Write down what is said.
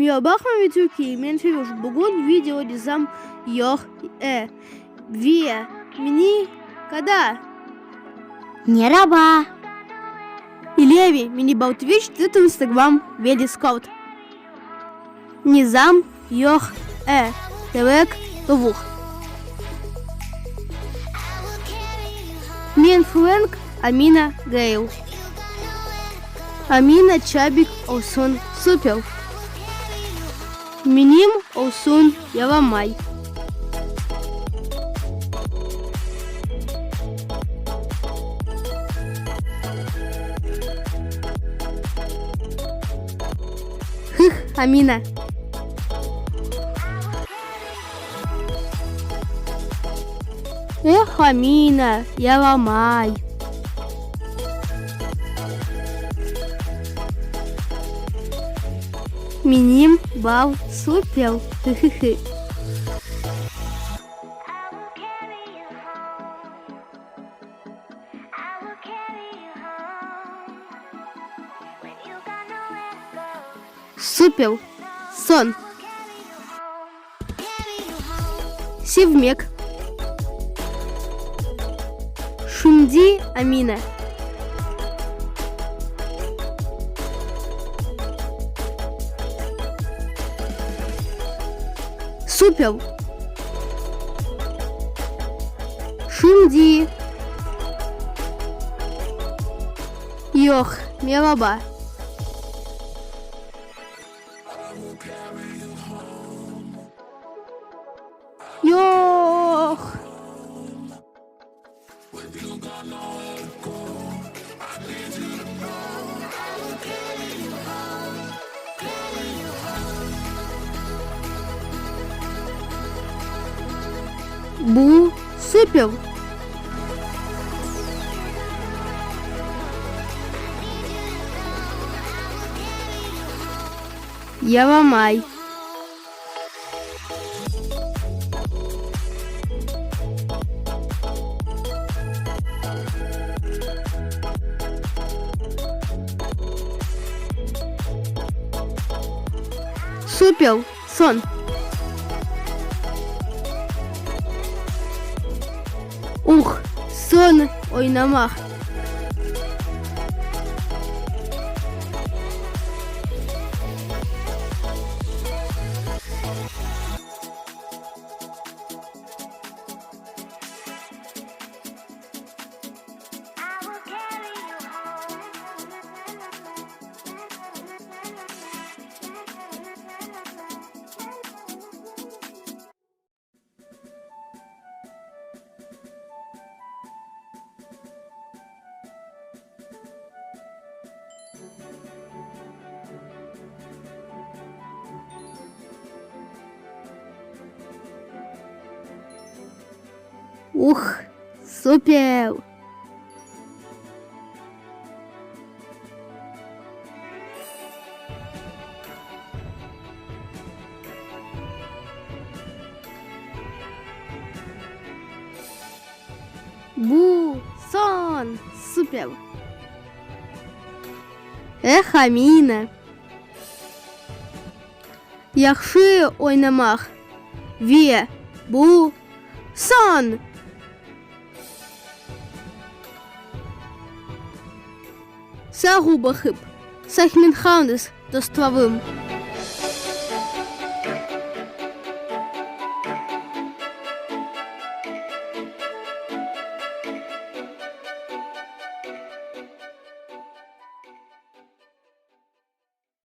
Миобахмами Türkiye menfiruş bugün video dizam yok ve mini kada Merhaba. Илеви мини Балтвич тыт Instagram ve Discord. Nizam yok Tevek Tavuk. Мен Фрэнк Амина Гейл. Амина Чабик Олсун Супер. Миним Олсун Яламай. Амина. Эх, Амина, Яламай. Миним бал супер. Хы-хы-хы. Супер. Сон. Севмек. Шумди Амина. Супер. Шумди. Йох, мераба. Йох. Бу супер. Яламай. Супер. Сон. Ух, сон ойнамақ. Ух, супер! Бу, сон, супер! Эх, Амина! Яхши ойнамақ. Ве, бу, сон! Сагу бахып, сахмин хаунес доставым.